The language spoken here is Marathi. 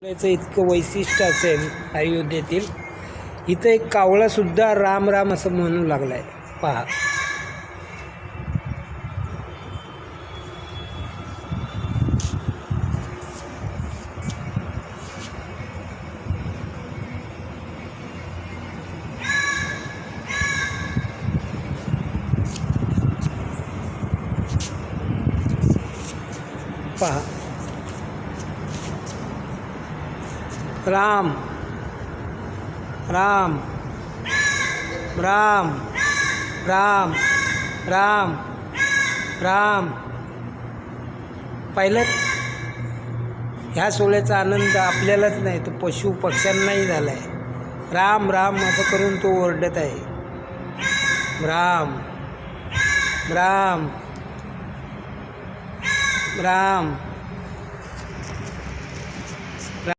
याचं इतकं वैशिष्ट्य असेल अयोध्येतील, इथं एक कावळासुद्धा राम राम असं म्हणू लागला आहे. पहा, पहा, राम राम राम राम राम राम. पाहिलं, ह्या सोहळ्याचा आनंद आपल्यालाच नाही तर पशु पक्ष्यांनाही झाला आहे. राम राम असं करून तो ओरडत आहे. राम राम राम.